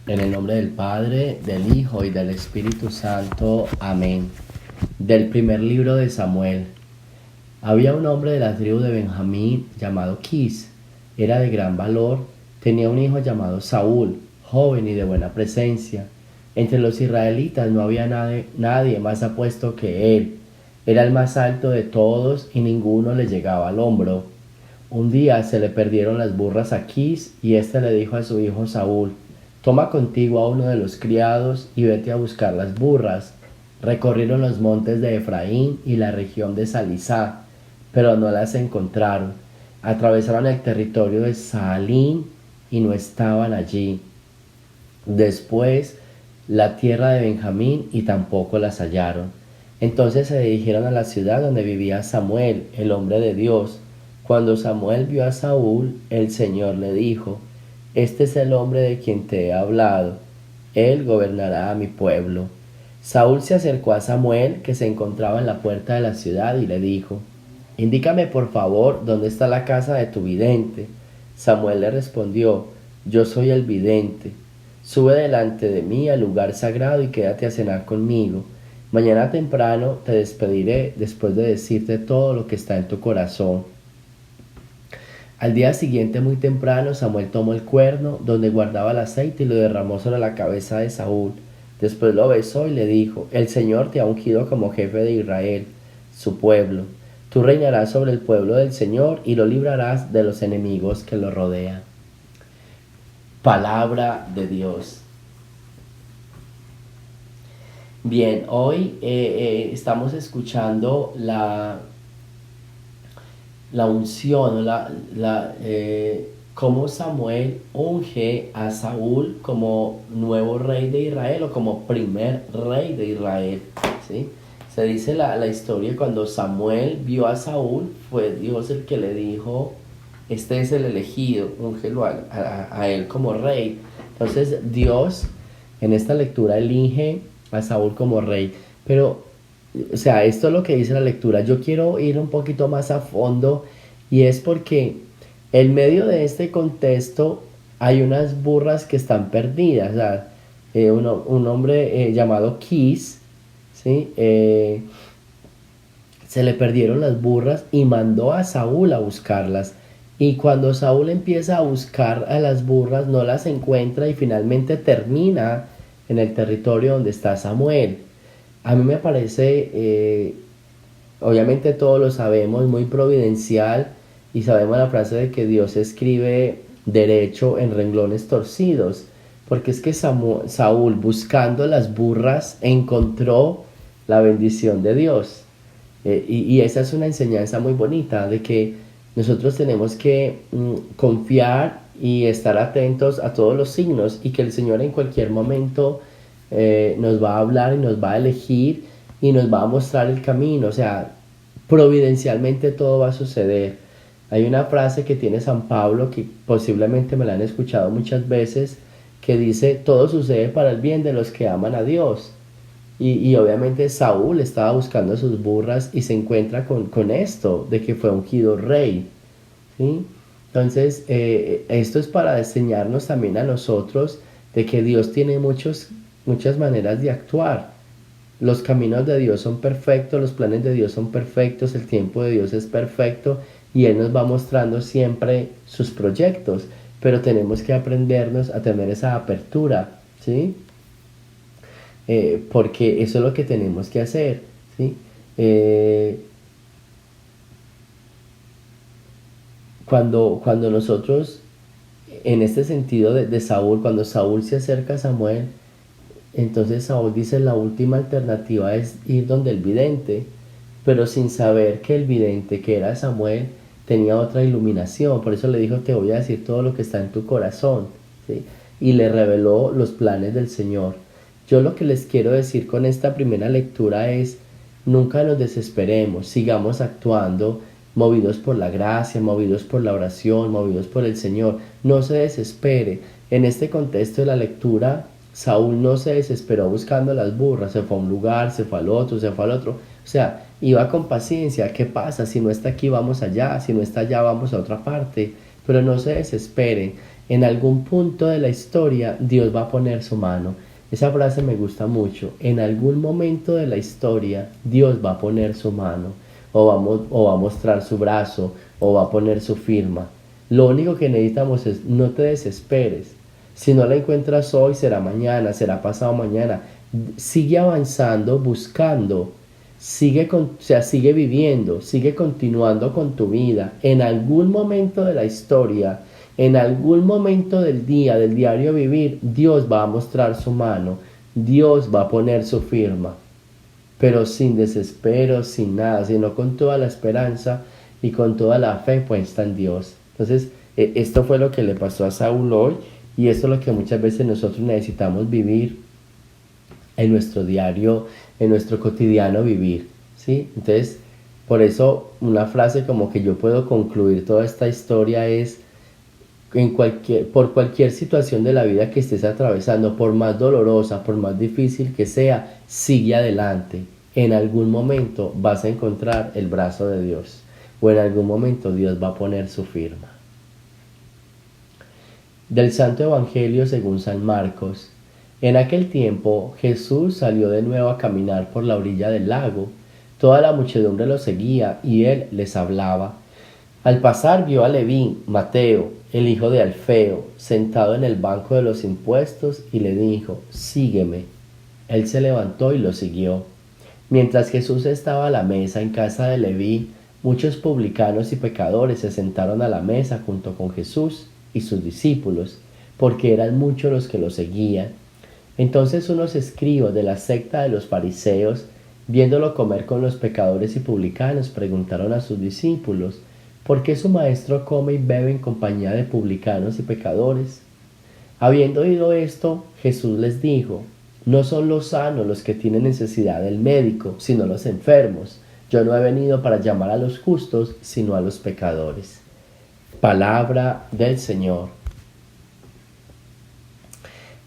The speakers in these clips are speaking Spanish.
En el nombre del Padre, del Hijo y del Espíritu Santo. Amén. Del primer libro de Samuel. Había un hombre de la tribu de Benjamín llamado Quis. Era de gran valor. Tenía un hijo llamado Saúl, joven y de buena presencia. Entre los israelitas no había nadie más apuesto que él. Era el más alto de todos y ninguno le llegaba al hombro. Un día se le perdieron las burras a Quis y éste le dijo a su hijo Saúl: toma contigo a uno de los criados y vete a buscar las burras. Recorrieron los montes de Efraín y la región de Salisá, pero no las encontraron. Atravesaron el territorio de Saalín y no estaban allí. Después la tierra de Benjamín y tampoco las hallaron. Entonces se dirigieron a la ciudad donde vivía Samuel, el hombre de Dios. Cuando Samuel vio a Saúl, el Señor le dijo: este es el hombre de quien te he hablado. Él gobernará a mi pueblo. Saúl se acercó a Samuel, que se encontraba en la puerta de la ciudad, y le dijo: indícame por favor dónde está la casa de tu vidente. Samuel le respondió: yo soy el vidente. Sube delante de mí al lugar sagrado y quédate a cenar conmigo. Mañana temprano te despediré después de decirte todo lo que está en tu corazón. Al día siguiente, muy temprano, Samuel tomó el cuerno donde guardaba el aceite y lo derramó sobre la cabeza de Saúl. Después lo besó y le dijo: el Señor te ha ungido como jefe de Israel, su pueblo. Tú reinarás sobre el pueblo del Señor y lo librarás de los enemigos que lo rodean. Palabra de Dios. Bien, hoy estamos escuchando la unción, cómo Samuel unge a Saúl como nuevo rey de Israel o como primer rey de Israel, ¿sí? Se dice la historia, cuando Samuel vio a Saúl, fue Dios el que le dijo: este es el elegido, úngelo a él como rey. Entonces Dios en esta lectura elige a Saúl como rey. Pero, o sea, esto es lo que dice la lectura. Yo quiero ir un poquito más a fondo, y es porque en medio de este contexto hay unas burras que están perdidas. O sea, un hombre llamado Quis, ¿sí? Se le perdieron las burras y mandó a Saúl a buscarlas. Y cuando Saúl empieza a buscar a las burras, no las encuentra y finalmente termina en el territorio donde está Samuel. A mí me parece, obviamente todos lo sabemos, muy providencial, y sabemos la frase de que Dios escribe derecho en renglones torcidos, porque es que Saúl, buscando las burras, encontró la bendición de Dios. Y esa es una enseñanza muy bonita, de que nosotros tenemos que confiar y estar atentos a todos los signos, y que el Señor en cualquier momento nos va a hablar y nos va a elegir y nos va a mostrar el camino. O sea, providencialmente todo va a suceder. Hay una frase que tiene San Pablo, que posiblemente me la han escuchado muchas veces, que dice: todo sucede para el bien de los que aman a Dios. Y obviamente Saúl estaba buscando sus burras y se encuentra con esto, de que fue ungido rey, ¿sí? Entonces, esto es para enseñarnos también a nosotros de que Dios tiene muchas maneras de actuar. Los caminos de Dios son perfectos, los planes de Dios son perfectos, el tiempo de Dios es perfecto, y Él nos va mostrando siempre sus proyectos, pero tenemos que aprendernos a tener esa apertura, ¿sí? Porque eso es lo que tenemos que hacer, ¿sí? Cuando nosotros, en este sentido de Saúl, cuando Saúl se acerca a Samuel, entonces Saúl dice: la última alternativa es ir donde el vidente, pero sin saber que el vidente, que era Samuel, tenía otra iluminación. Por eso le dijo: te voy a decir todo lo que está en tu corazón, ¿sí? Y le reveló los planes del Señor. Yo lo que les quiero decir con esta primera lectura es: nunca nos desesperemos, sigamos actuando, movidos por la gracia, movidos por la oración, movidos por el Señor. No se desespere. En este contexto de la lectura, Saúl no se desesperó buscando las burras, se fue a un lugar, se fue al otro, se fue al otro. O sea, iba con paciencia. ¿Qué pasa? Si no está aquí, vamos allá. Si no está allá, vamos a otra parte. Pero no se desesperen. En algún punto de la historia Dios va a poner su mano. Esa frase me gusta mucho. En algún momento de la historia Dios va a poner su mano, o va a mostrar su brazo, o va a poner su firma. Lo único que necesitamos es no te desesperes. Si no la encuentras hoy, será mañana, será pasado mañana. Sigue avanzando, buscando. Sigue viviendo, sigue continuando con tu vida. En algún momento de la historia, en algún momento del día, del diario vivir, Dios va a mostrar su mano, Dios va a poner su firma, pero sin desespero, sin nada, sino con toda la esperanza y con toda la fe puesta en Dios. Entonces, esto fue lo que le pasó a Saúl hoy, y esto es lo que muchas veces nosotros necesitamos vivir en nuestro diario, en nuestro cotidiano vivir, ¿sí? Entonces, por eso una frase como que yo puedo concluir toda esta historia es: por cualquier situación de la vida que estés atravesando, por más dolorosa, por más difícil que sea, sigue adelante. En algún momento vas a encontrar el brazo de Dios, o en algún momento Dios va a poner su firma. Del Santo Evangelio según San Marcos. En aquel tiempo Jesús salió de nuevo a caminar por la orilla del lago. Toda la muchedumbre lo seguía y él les hablaba. Al pasar vio a Leví, Mateo, el hijo de Alfeo, sentado en el banco de los impuestos, y le dijo: sígueme. Él se levantó y lo siguió. Mientras Jesús estaba a la mesa en casa de Leví, muchos publicanos y pecadores se sentaron a la mesa junto con Jesús y sus discípulos, porque eran muchos los que lo seguían. Entonces unos escribas de la secta de los fariseos, viéndolo comer con los pecadores y publicanos, preguntaron a sus discípulos: ¿por qué su maestro come y bebe en compañía de publicanos y pecadores? Habiendo oído esto, Jesús les dijo: no son los sanos los que tienen necesidad del médico, sino los enfermos. Yo no he venido para llamar a los justos, sino a los pecadores. Palabra del Señor.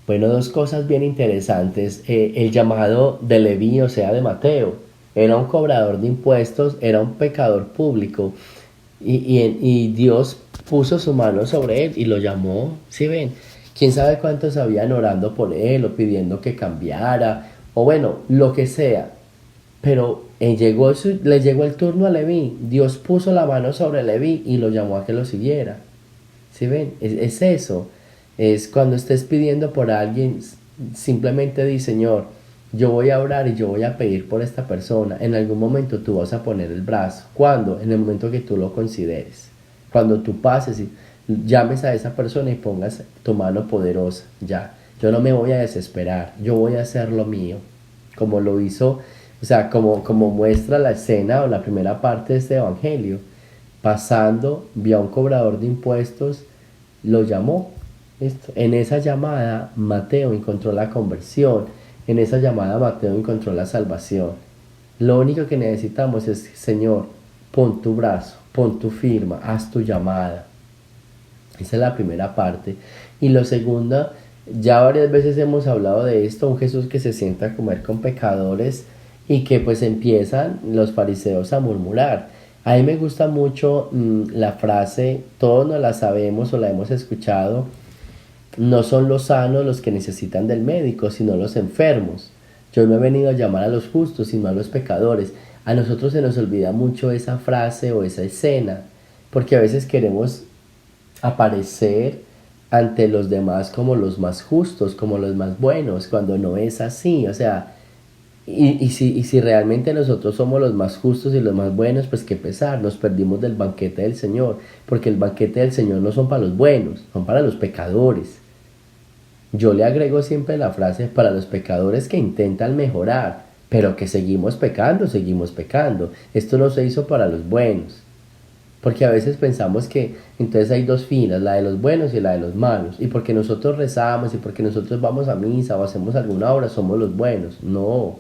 Bueno, dos cosas bien interesantes. El llamado de Leví, o sea, de Mateo, era un cobrador de impuestos, era un pecador público, y Dios puso su mano sobre él y lo llamó. ¿Sí ven? Quién sabe cuántos habían orando por él, o pidiendo que cambiara, o bueno, lo que sea. Pero le llegó el turno a Leví. Dios puso la mano sobre Leví y lo llamó a que lo siguiera. ¿Sí ven? Es eso. Es cuando estés pidiendo por alguien, simplemente di: Señor, yo voy a orar y yo voy a pedir por esta persona. En algún momento tú vas a poner el brazo. ¿Cuándo? En el momento que tú lo consideres. Cuando tú pases y llames a esa persona y pongas tu mano poderosa. Ya, yo no me voy a desesperar. Yo voy a hacer lo mío. Como lo hizo, o sea, como muestra la escena o la primera parte de este evangelio. Pasando, vio a un cobrador de impuestos, lo llamó. En esa llamada Mateo encontró la conversión, en esa llamada Mateo encontró la salvación. Lo único que necesitamos es: Señor, pon tu brazo, pon tu firma, haz tu llamada. Esa es la primera parte. Y lo segundo, ya varias veces hemos hablado de esto: un Jesús que se sienta a comer con pecadores, y que pues empiezan los fariseos a murmurar. A mí me gusta mucho la frase, todos nos la sabemos o la hemos escuchado: no son los sanos los que necesitan del médico, sino los enfermos. Yo no he venido a llamar a los justos, sino a los pecadores. A nosotros se nos olvida mucho esa frase o esa escena, porque a veces queremos aparecer ante los demás como los más justos, como los más buenos, cuando no es así. O sea, si realmente nosotros somos los más justos y los más buenos, pues qué pesar, nos perdimos del banquete del Señor, porque el banquete del Señor no son para los buenos, son para los pecadores. Yo le agrego siempre la frase: para los pecadores que intentan mejorar, pero que seguimos pecando, seguimos pecando. Esto no se hizo para los buenos. Porque a veces pensamos que entonces hay dos filas, la de los buenos y la de los malos. Y porque nosotros rezamos y porque nosotros vamos a misa o hacemos alguna obra, somos los buenos. No,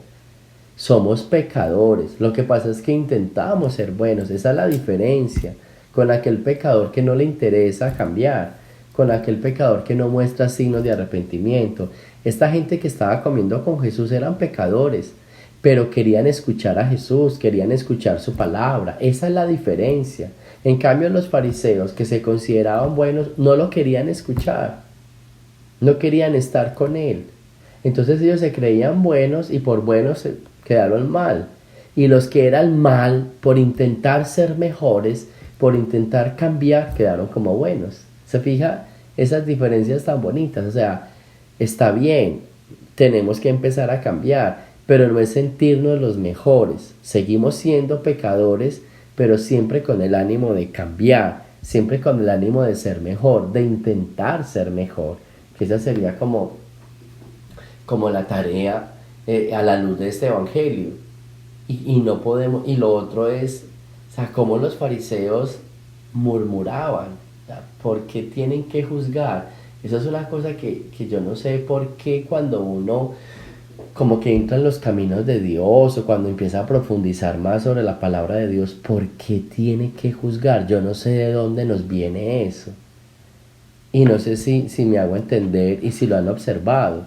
somos pecadores. Lo que pasa es que intentamos ser buenos. Esa es la diferencia con aquel pecador que no le interesa cambiar, con aquel pecador que no muestra signos de arrepentimiento. Esta gente que estaba comiendo con Jesús eran pecadores, pero querían escuchar a Jesús, querían escuchar su palabra. Esa es la diferencia. En cambio, los fariseos que se consideraban buenos no lo querían escuchar, no querían estar con él. Entonces ellos se creían buenos y por buenos se quedaron mal. Y los que eran mal, por intentar ser mejores, por intentar cambiar, quedaron como buenos. ¿Se fija? Esas diferencias tan bonitas. O sea, está bien, tenemos que empezar a cambiar, pero no es sentirnos los mejores. Seguimos siendo pecadores, pero siempre con el ánimo de cambiar, siempre con el ánimo de ser mejor, de intentar ser mejor. Que esa sería como la tarea a la luz de este evangelio. Y no podemos, y lo otro es, o sea, cómo los fariseos murmuraban, ¿por qué tienen que juzgar? Eso es una cosa que yo no sé por qué cuando uno como que entra en los caminos de Dios o cuando empieza a profundizar más sobre la palabra de Dios, ¿por qué tiene que juzgar? Yo no sé de dónde nos viene eso. Y no sé si me hago entender y si lo han observado,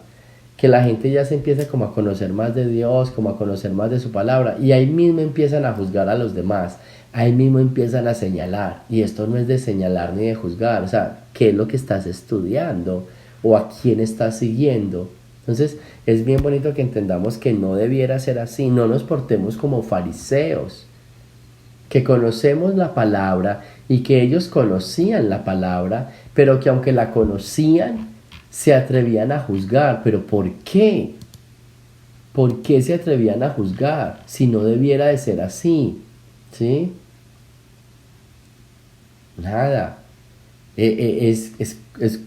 que la gente ya se empieza como a conocer más de Dios, como a conocer más de su palabra, y ahí mismo empiezan a juzgar a los demás, ahí mismo empiezan a señalar, y esto no es de señalar ni de juzgar, o sea, ¿qué es lo que estás estudiando? ¿O a quién estás siguiendo? Entonces, es bien bonito que entendamos que no debiera ser así, no nos portemos como fariseos, que conocemos la palabra y que ellos conocían la palabra, pero que aunque la conocían, se atrevían a juzgar. ¿Pero por qué? ¿Por qué se atrevían a juzgar si no debiera de ser así? ¿Sí? Nada. Es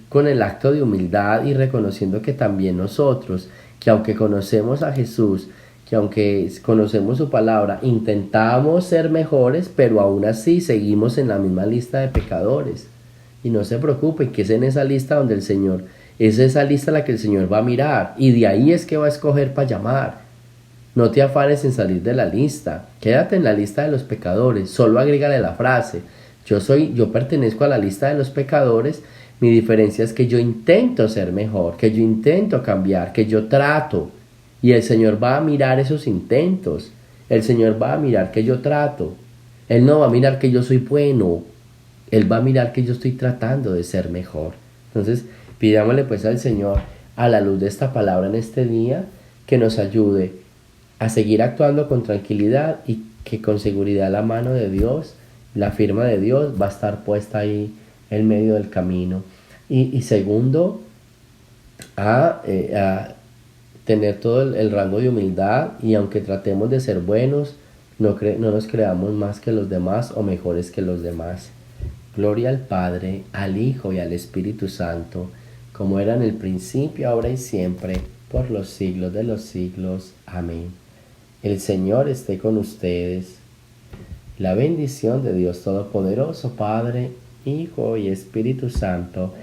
con el acto de humildad y reconociendo que también nosotros, que aunque conocemos a Jesús, que aunque conocemos su palabra, intentamos ser mejores, pero aún así seguimos en la misma lista de pecadores. Y no se preocupen, que es en esa lista donde el Señor, es esa lista la que el Señor va a mirar, y de ahí es que va a escoger para llamar. No te afanes en salir de la lista, quédate en la lista de los pecadores, solo agrégale la frase, yo pertenezco a la lista de los pecadores, mi diferencia es que yo intento ser mejor, que yo intento cambiar, que yo trato, y el Señor va a mirar esos intentos, el Señor va a mirar que yo trato, Él no va a mirar que yo soy bueno, Él va a mirar que yo estoy tratando de ser mejor. Entonces, pidámosle pues al Señor, a la luz de esta palabra en este día, que nos ayude a seguir actuando con tranquilidad y que con seguridad la mano de Dios, la firma de Dios va a estar puesta ahí en medio del camino. Y segundo, a tener todo el rango de humildad y aunque tratemos de ser buenos, no nos creamos más que los demás o mejores que los demás. Gloria al Padre, al Hijo y al Espíritu Santo, como era en el principio, ahora y siempre, por los siglos de los siglos. Amén. El Señor esté con ustedes. La bendición de Dios Todopoderoso, Padre, Hijo y Espíritu Santo,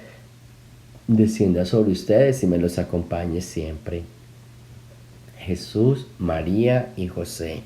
descienda sobre ustedes y me los acompañe siempre. Jesús, María y José.